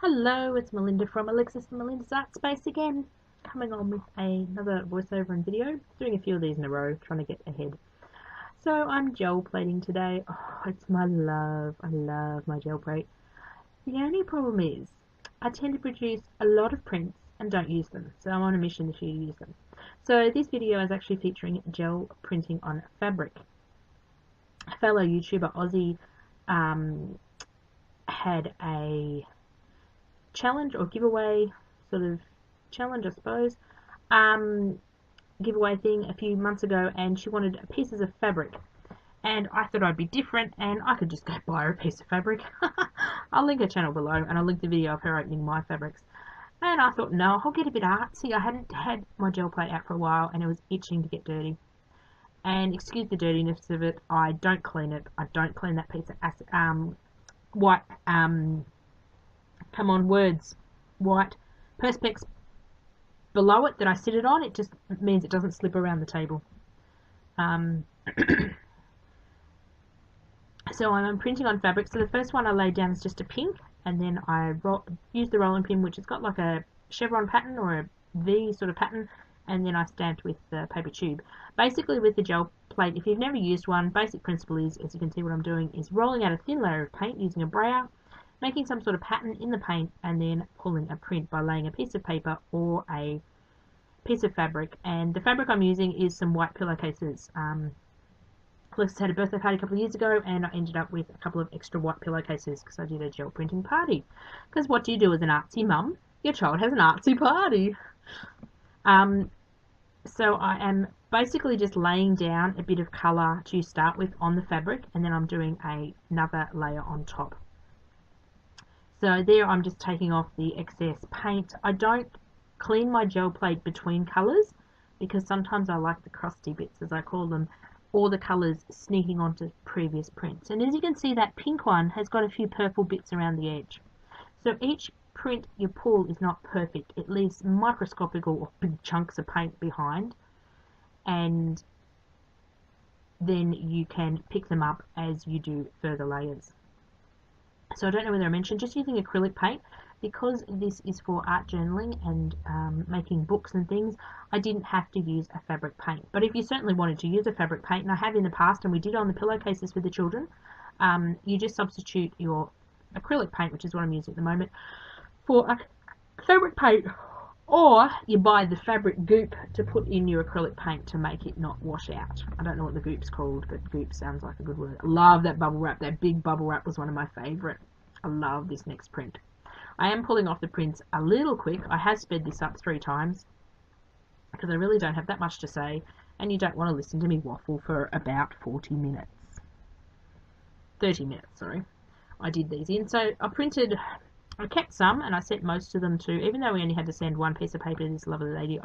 Hello, it's Melinda from Alexis and Melinda's Art Space again, coming on with another voiceover and video, doing a few of these in a row, trying to get ahead. So I'm gel plating today. Oh, it's my love. I love my gel plate. The only problem is I tend to produce a lot of prints and don't use them, so I'm on a mission to use them. So this video is actually featuring gel printing on fabric. A fellow YouTuber, Aussie, had a challenge or giveaway, sort of challenge I suppose, giveaway thing a few months ago, and she wanted pieces of fabric, and I thought I'd be different and I could just go buy her a piece of fabric. I'll link her channel below and I'll link the video of her opening my fabrics, and I thought, no, I'll get a bit artsy. I hadn't had my gel plate out for a while and it was itching to get dirty, and excuse the dirtiness of it, I don't clean it. I don't clean that piece of white come on, words, white perspex below it that I sit it on. It just means it doesn't slip around the table. So I'm printing on fabric. So the first one I laid down is just a pink, and then I used the rolling pin, which has got like a chevron pattern or a V sort of pattern, and then I stamped with the paper tube. Basically with the gel plate, if you've never used one, basic principle is, as you can see what I'm doing, is rolling out a thin layer of paint using a brayer, making some sort of pattern in the paint, and then pulling a print by laying a piece of paper or a piece of fabric. And the fabric I'm using is some white pillowcases. Alexis had a birthday party a couple of years ago, and I ended up with a couple of extra white pillowcases because I did a gel printing party. Because what do you do as an artsy mum? Your child has an artsy party. So I am basically just laying down a bit of colour to start with on the fabric, and then I'm doing another layer on top. So there I'm just taking off the excess paint. I don't clean my gel plate between colours because sometimes I like the crusty bits, as I call them, or the colours sneaking onto previous prints. And as you can see, that pink one has got a few purple bits around the edge. So each print you pull is not perfect. It leaves microscopical or big chunks of paint behind, and then you can pick them up as you do further layers. So I don't know whether I mentioned, just using acrylic paint, because this is for art journaling and making books and things, I didn't have to use a fabric paint. But if you certainly wanted to use a fabric paint, and I have in the past, and we did on the pillowcases for the children, you just substitute your acrylic paint, which is what I'm using at the moment, for a fabric paint, or you buy the fabric goop to put in your acrylic paint to make it not wash out. I don't know what the goop's called, but goop sounds like a good word. I love that bubble wrap. That big bubble wrap was one of my favourite. I love this next print. I am pulling off the prints a little quick. I have sped this up 3 times because I really don't have that much to say, and you don't want to listen to me waffle for about 40 minutes. 30 minutes, sorry. I did these in. So I kept some, and I sent most of them to, even though we only had to send one piece of paper to this lovely lady,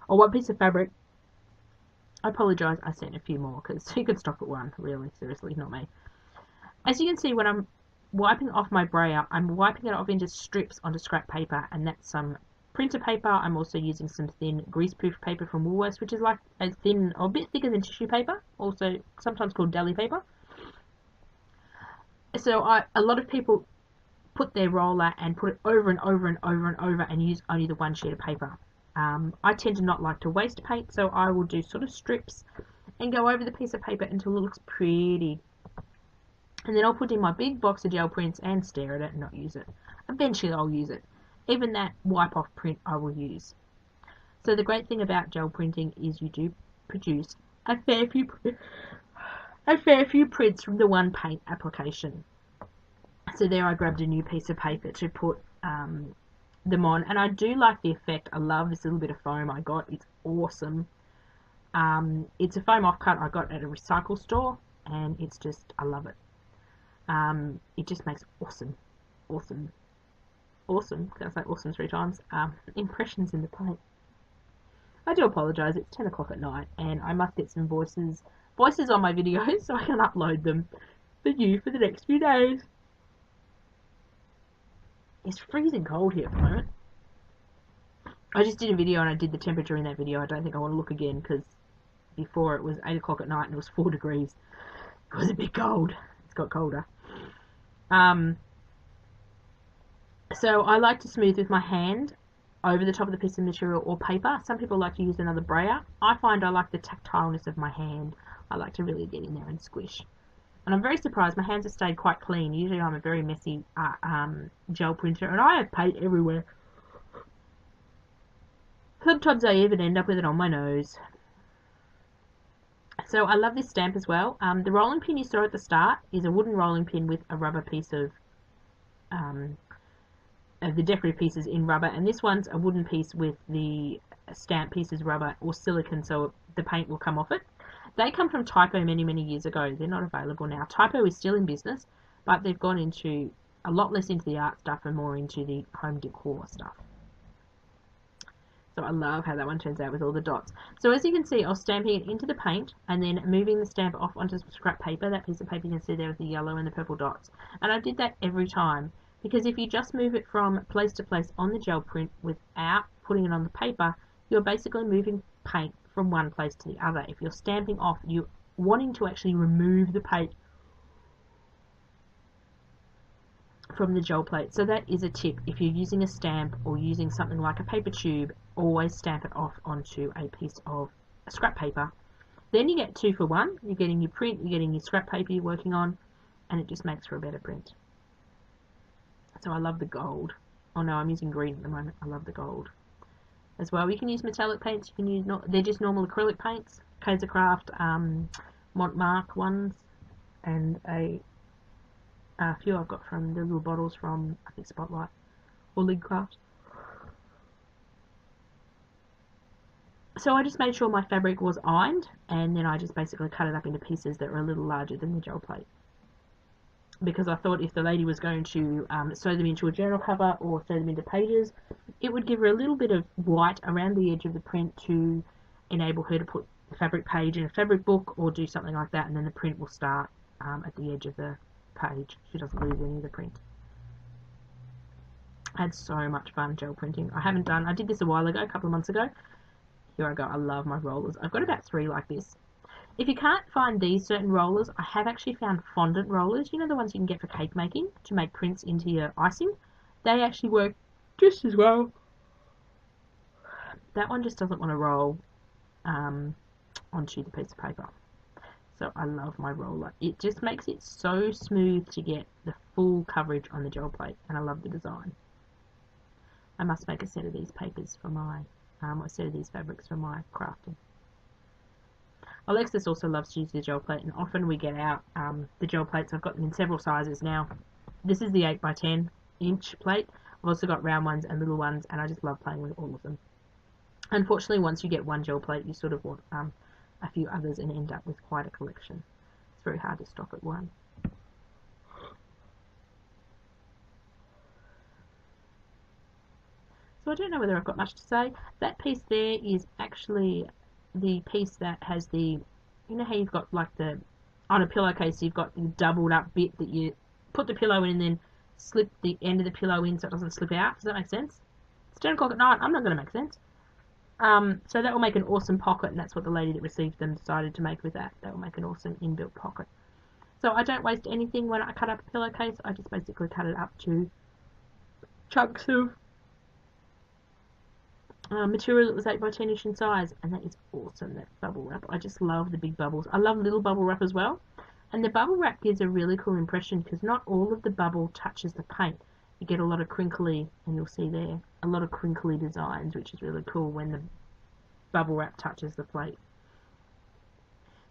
one piece of fabric. I apologise, I sent a few more, because you can stop at one, really, seriously, not me. As you can see, when I'm wiping off my brayer, I'm wiping it off into strips onto scrap paper, and that's some printer paper. I'm also using some thin greaseproof paper from Woolworths, which is like a thin, or a bit thicker than tissue paper, also sometimes called deli paper. So a lot of people put their roller and put it over and over and over and over and use only the one sheet of paper. I tend to not like to waste paint, so I will do sort of strips and go over the piece of paper until it looks pretty. And then I'll put in my big box of gel prints and stare at it and not use it. Eventually I'll use it. Even that wipe off print I will use. So the great thing about gel printing is you do produce a fair few prints from the one paint application. So there I grabbed a new piece of paper to put them on, and I do like the effect. I love this little bit of foam I got. It's awesome. It's a foam offcut I got at a recycle store, and it's just, I love it. It just makes awesome, can I say awesome 3 times, impressions in the paint. I do apologise, it's 10 o'clock at night, and I must get some voices on my videos so I can upload them for you for the next few days. It's freezing cold here at the moment. I just did a video and I did the temperature in that video. I don't think I want to look again because before it was 8 o'clock at night and it was 4 degrees. It was a bit cold. It's got colder. So I like to smooth with my hand over the top of the piece of material or paper. Some people like to use another brayer. I find I like the tactileness of my hand. I like to really get in there and squish. And I'm very surprised my hands have stayed quite clean. Usually I'm a very messy gel printer, and I have paint everywhere. Sometimes I even end up with it on my nose. So I love this stamp as well. The rolling pin you saw at the start is a wooden rolling pin with a rubber piece of the decorative pieces in rubber, and this one's a wooden piece with the stamp pieces rubber or silicone, so the paint will come off it. They come from Typo many years ago. They're not available now. Typo is still in business, but they've gone into a lot less into the art stuff and more into the home decor stuff. So I love how that one turns out with all the dots. So as you can see, I was stamping it into the paint and then moving the stamp off onto scrap paper, that piece of paper you can see there with the yellow and the purple dots. And I did that every time, because if you just move it from place to place on the gel print without putting it on the paper, you're basically moving paint from one place to the other. If you're stamping off, you're wanting to actually remove the paint from the gel plate. So that is a tip. If you're using a stamp or using something like a paper tube, always stamp it off onto a piece of scrap paper. Then you get 2 for 1. You're getting your print, you're getting your scrap paper you're working on, and it just makes for a better print. So I love the gold. Oh no, I'm using green at the moment. I love the gold. As well, you can use metallic paints. You can use they're just normal acrylic paints. Kaisercraft, Montmark ones, and a few I've got from the little bottles from, I think, Spotlight or Lidcraft. So I just made sure my fabric was ironed, and then I just basically cut it up into pieces that were a little larger than the gel plate, because I thought if the lady was going to sew them into a journal cover or sew them into pages, it would give her a little bit of white around the edge of the print to enable her to put the fabric page in a fabric book or do something like that, and then the print will start at the edge of the page. She doesn't lose any of the print. I had so much fun gel printing. I did this a while ago, a couple of months ago. Here I go. I love my rollers. I've got about 3 like this. If you can't find these certain rollers, I have actually found fondant rollers. You know, the ones you can get for cake making to make prints into your icing? They actually work just as well. That one just doesn't want to roll onto the piece of paper. So I love my roller. It just makes it so smooth to get the full coverage on the gel plate, and I love the design. I must make a set of these papers for my, a set of these fabrics for my crafting. Alexis also loves to use the gel plate, and often we get out the gel plates. I've got them in several sizes now. This is the 8x10 inch plate. I've also got round ones and little ones, and I just love playing with all of them. Unfortunately, once you get one gel plate, you sort of want a few others and end up with quite a collection. It's very hard to stop at one. So I don't know whether I've got much to say. That piece there is actually the piece that has the, you know how you've got like on a pillowcase you've got the doubled up bit that you put the pillow in and then slip the end of the pillow in so it doesn't slip out. Does that make sense? It's 10 o'clock at night. I'm not going to make sense. So that will make an awesome pocket, and that's what the lady that received them decided to make with that. That will make an awesome inbuilt pocket. So I don't waste anything when I cut up a pillowcase. I just basically cut it up to chunks of material that was 8x10 inch in size, and that is awesome, that bubble wrap. I just love the big bubbles. I love little bubble wrap as well, and the bubble wrap gives a really cool impression because not all of the bubble touches the paint. You get a lot of crinkly, and you'll see there, a lot of crinkly designs, which is really cool when the bubble wrap touches the plate.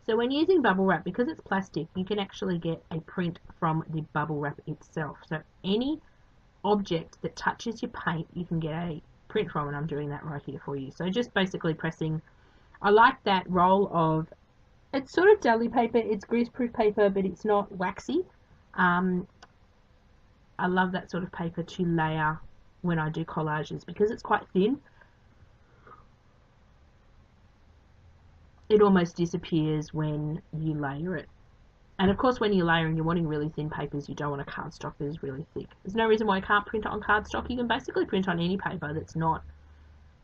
So when using bubble wrap, because it's plastic, you can actually get a print from the bubble wrap itself. So any object that touches your paint, you can get a print from, and I'm doing that right here for you. So just basically pressing, I like that roll of, it's sort of deli paper, it's greaseproof paper, but it's not waxy. I love that sort of paper to layer when I do collages because it's quite thin. It almost disappears when you layer it. And of course when you're layering, you're wanting really thin papers. You don't want a cardstock that is really thick. There's no reason why I can't print it on cardstock. You can basically print on any paper that's not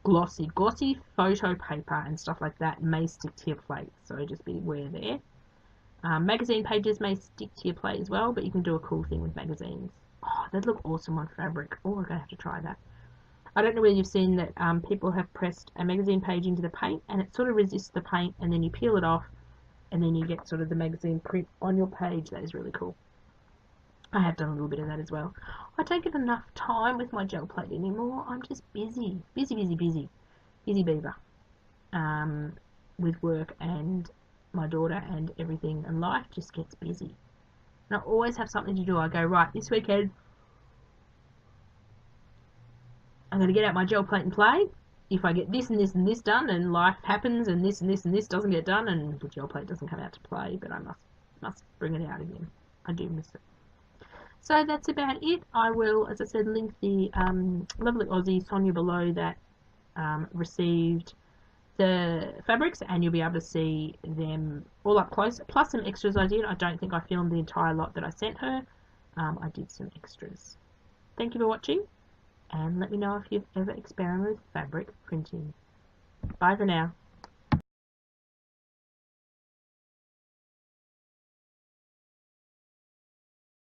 glossy. Glossy photo paper and stuff like that may stick to your plate, so just be aware there. Magazine pages may stick to your plate as well, but you can do a cool thing with magazines. Oh, they'd look awesome on fabric. Oh, I'm going to have to try that. I don't know whether you've seen that people have pressed a magazine page into the paint and it sort of resists the paint, and then you peel it off and then you get sort of the magazine print on your page. That is really cool. I have done a little bit of that as well. I don't get enough time with my gel plate anymore. I'm just busy. Busy beaver. With work and my daughter and everything, and life just gets busy. And I always have something to do. I go, right, this weekend I'm going to get out my gel plate and play. If I get this and this and this done, and life happens, and this doesn't get done, and the gel plate doesn't come out to play, but I must bring it out again. I do miss it. So that's about it. I will, as I said, link the lovely Aussie Sonya below that received the fabrics, and you'll be able to see them all up close, plus some extras I did. I don't think I filmed the entire lot that I sent her. I did some extras. Thank you for watching, and let me know if you've ever experimented with fabric printing. Bye for now.